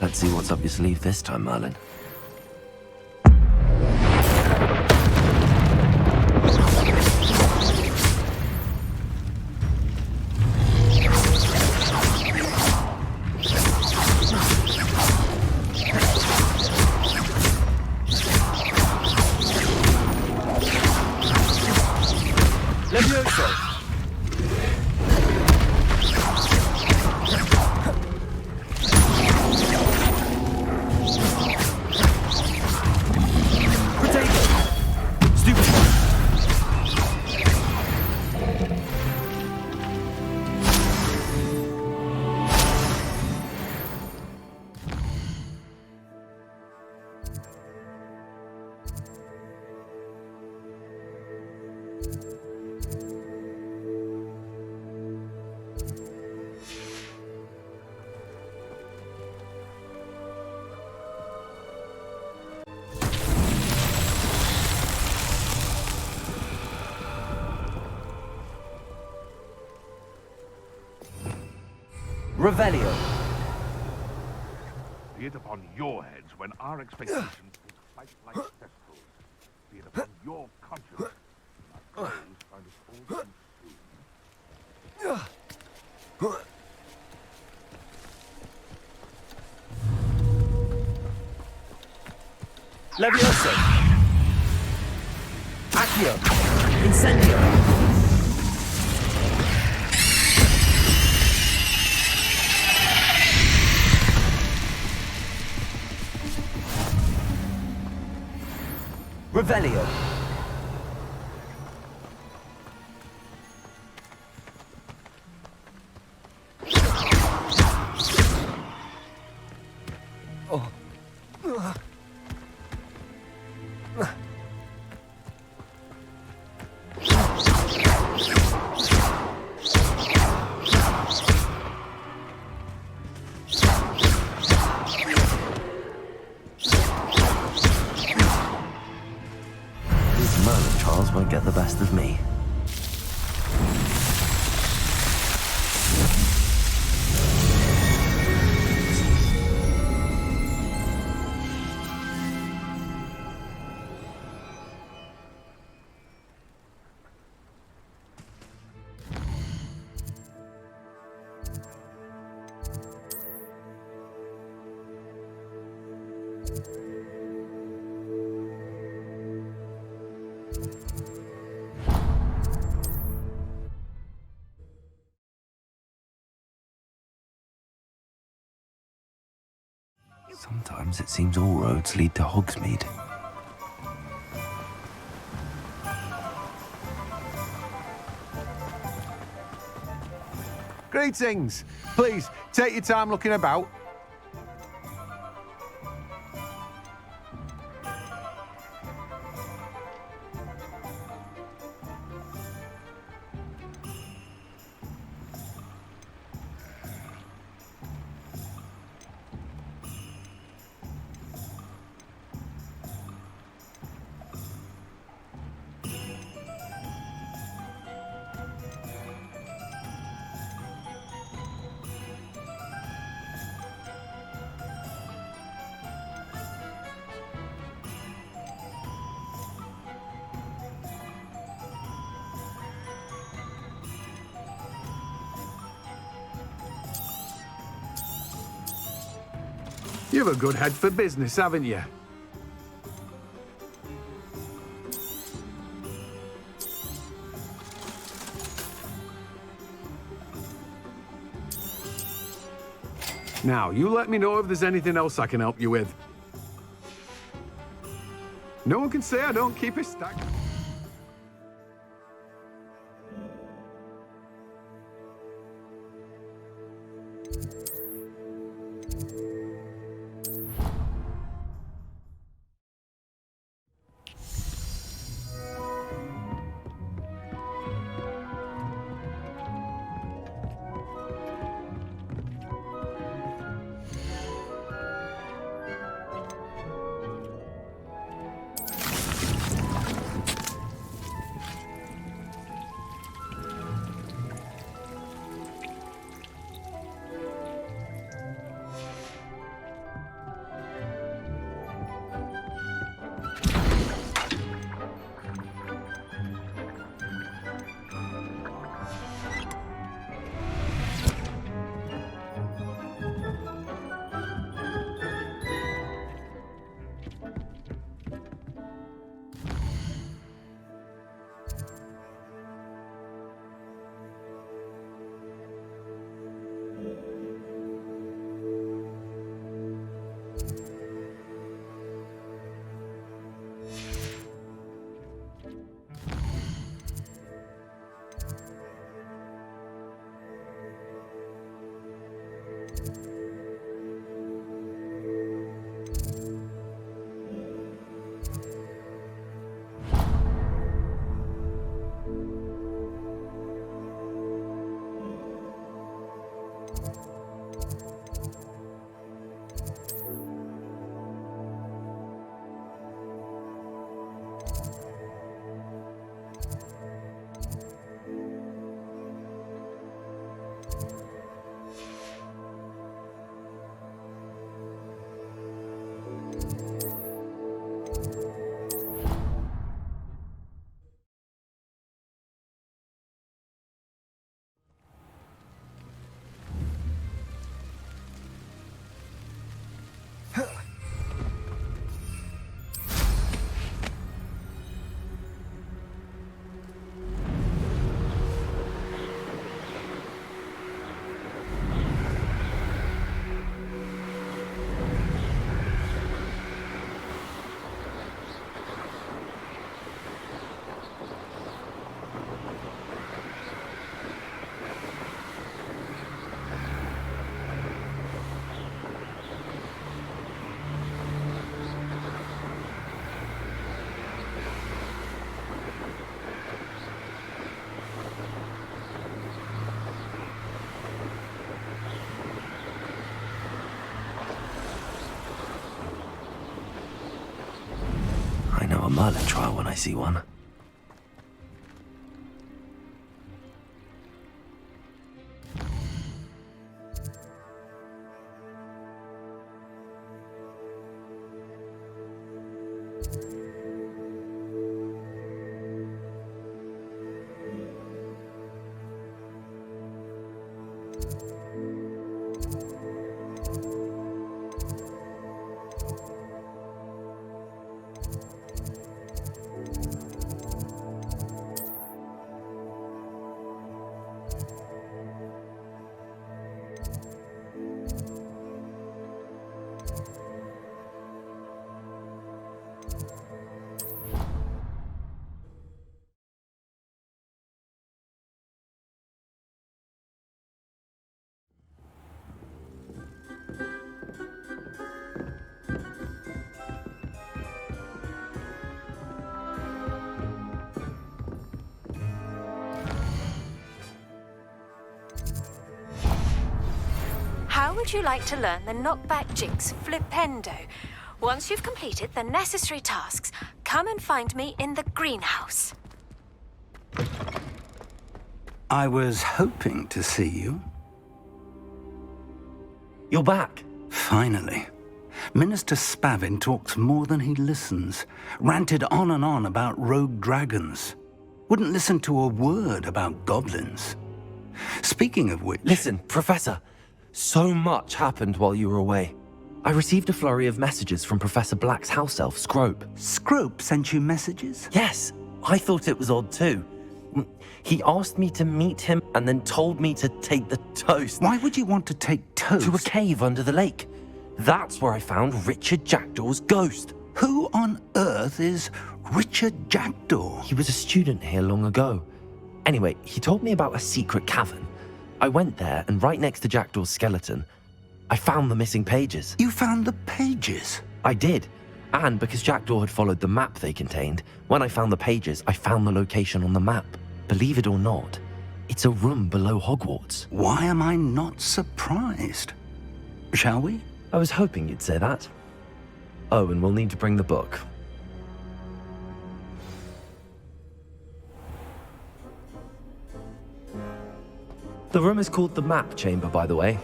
Let's see what's up your sleeve this time, Merlin. Revelio. Be it upon your heads when our expectations take flight like cesspools. Be it upon your conscience when our clothes find us all consumed. Levioso. Accio. Incendio. Revelio. Oh. Won't get the best of me. Sometimes it seems all roads lead to Hogsmeade. Greetings! Please, take your time looking about. You've a good head for business, haven't you? Now, you let me know if there's anything else I can help you with. No one can say I don't keep a stack. Merlin trial when I see one. How would you like to learn the knockback jigs flipendo? Once you've completed the necessary tasks, come and find me in the greenhouse. I was hoping to see you. You're back. Finally. Minister Spavin talks more than he listens. Ranted on and on about rogue dragons. Wouldn't listen to a word about goblins. Speaking of which... Listen, Professor. So much happened while you were away. I received a flurry of messages from Professor Black's house elf, Scrope. Scrope sent you messages? Yes, I thought it was odd too. He asked me to meet him and then told me to take the toast. Why would you want to take toast? To a cave under the lake. That's where I found Richard Jackdaw's ghost. Who on earth is Richard Jackdaw? He was a student here long ago. Anyway, he told me about a secret cavern. I went there, and right next to Jackdaw's skeleton, I found the missing pages. You found the pages? I did. And because Jackdaw had followed the map they contained, when I found the pages, I found the location on the map. Believe it or not, it's a room below Hogwarts. Why am I not surprised? Shall we? I was hoping you'd say that. Oh, and we'll need to bring the book. The room is called the Map Chamber, by the way.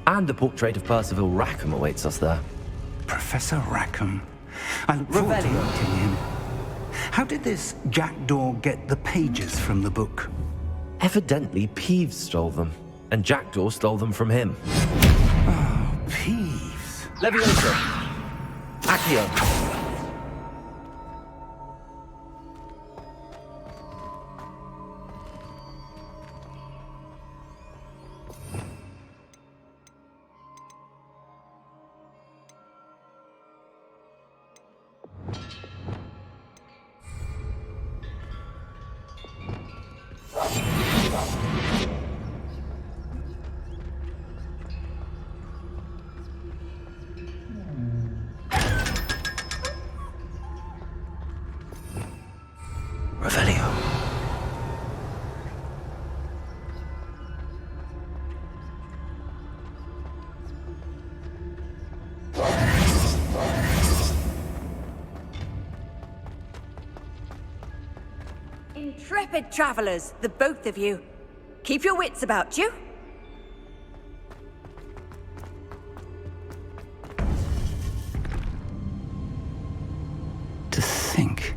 And a portrait of Percival Rackham awaits us there. Professor Rackham. I look forward to Revelio. meeting him. How did this Jackdaw get the pages from the book? Evidently, Peeves stole them, and Jackdaw stole them from him. Oh, Peeves. Levioso. Accio! Revelio. Intrepid travelers, the both of you. Keep your wits about you. To think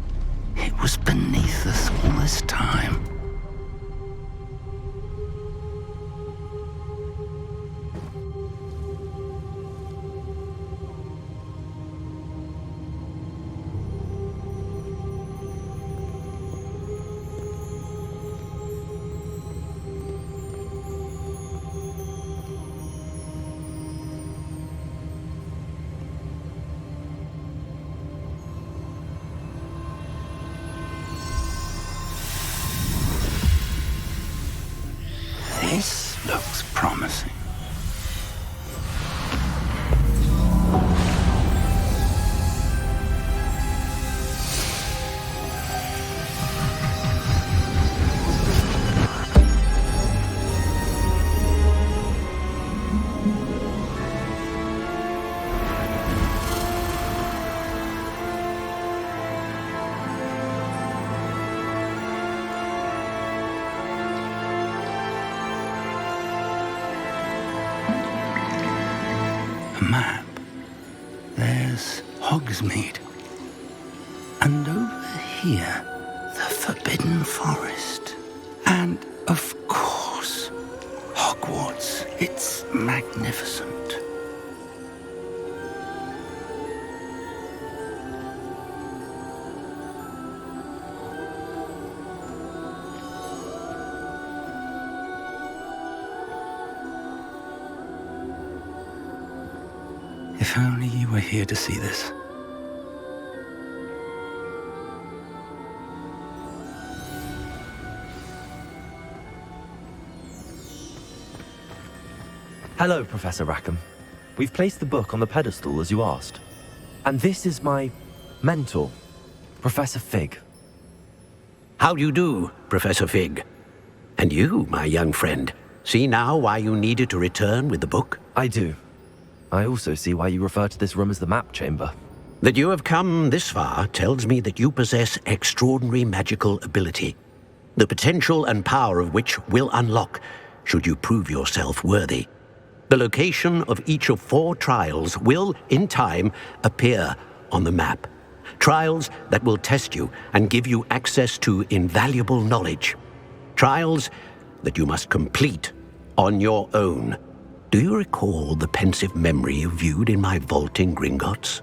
it was beneath us all this time. there's Hogsmeade. And over here, the Forbidden Forest. And, of course, Hogwarts. It's magnificent. If only you were here to see this. Hello, Professor Rackham. We've placed the book on the pedestal as you asked. And this is my mentor, Professor Fig. How do you do, Professor Fig? And you, my young friend, see now why you needed to return with the book? I do. I also see why you refer to this room as the map chamber. That you have come this far tells me that you possess extraordinary magical ability, the potential and power of which will unlock should you prove yourself worthy. The location of each of 4 trials will, in time, appear on the map. Trials that will test you and give you access to invaluable knowledge. Trials that you must complete on your own. Do you recall the pensive memory you viewed in my vault in Gringotts?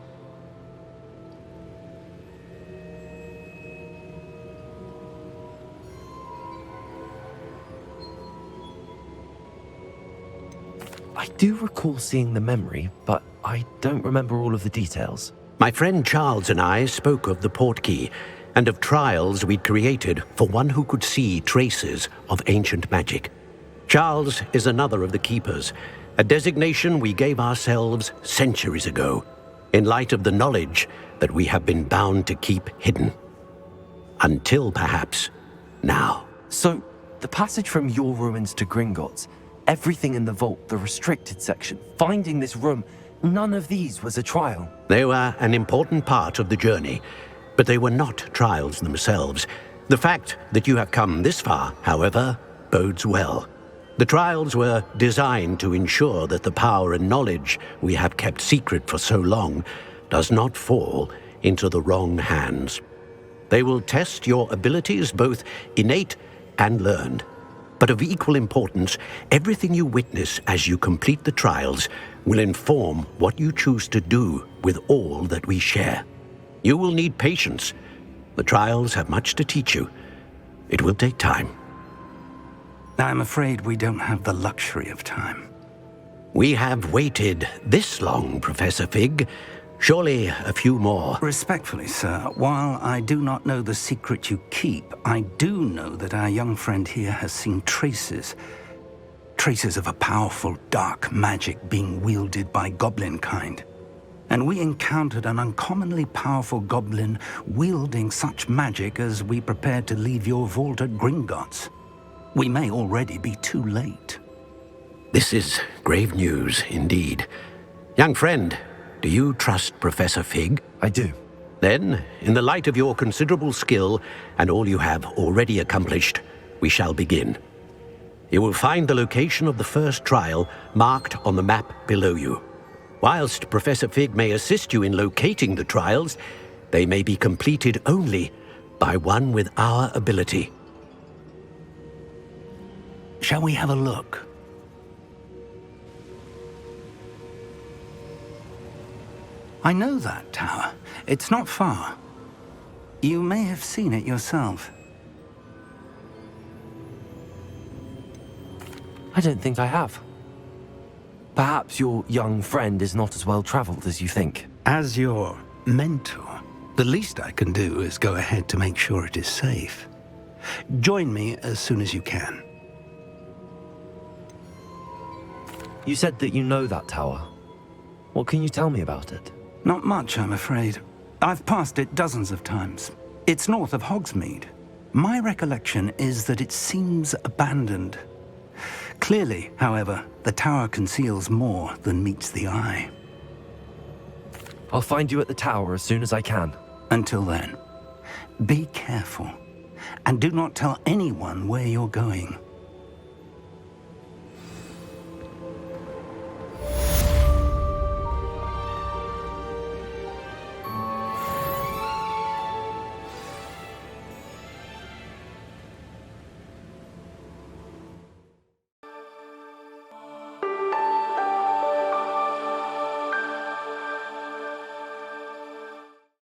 I do recall seeing the memory, but I don't remember all of the details. My friend Charles and I spoke of the portkey and of trials we'd created for one who could see traces of ancient magic. Charles is another of the keepers, a designation we gave ourselves centuries ago, in light of the knowledge that we have been bound to keep hidden. Until perhaps now. So, the passage from your ruins to Gringotts, everything in the vault, the restricted section, finding this room, none of these was a trial. They were an important part of the journey, but they were not trials themselves. The fact that you have come this far, however, bodes well. The trials were designed to ensure that the power and knowledge we have kept secret for so long does not fall into the wrong hands. They will test your abilities, both innate and learned. But of equal importance, everything you witness as you complete the trials will inform what you choose to do with all that we share. You will need patience. The trials have much to teach you. It will take time. I'm afraid we don't have the luxury of time. We have waited this long, Professor Fig. Surely a few more. Respectfully, sir, while I do not know the secret you keep, I do know that our young friend here has seen traces of a powerful dark magic being wielded by goblin kind. And we encountered an uncommonly powerful goblin wielding such magic as we prepared to leave your vault at Gringotts. We may already be too late. This is grave news indeed. Young friend, do you trust Professor Fig? I do. Then, in the light of your considerable skill and all you have already accomplished, we shall begin. You will find the location of the first trial marked on the map below you. Whilst Professor Fig may assist you in locating the trials, they may be completed only by one with our ability. Shall we have a look? I know that tower. It's not far. You may have seen it yourself. I don't think I have. Perhaps your young friend is not as well traveled as you think. As your mentor, the least I can do is go ahead to make sure it is safe. Join me as soon as you can. You said that you know that tower. What can you tell me about it? Not much, I'm afraid. I've passed it dozens of times. It's north of Hogsmeade. My recollection is that it seems abandoned. Clearly, however, the tower conceals more than meets the eye. I'll find you at the tower as soon as I can. Until then, be careful, and do not tell anyone where you're going.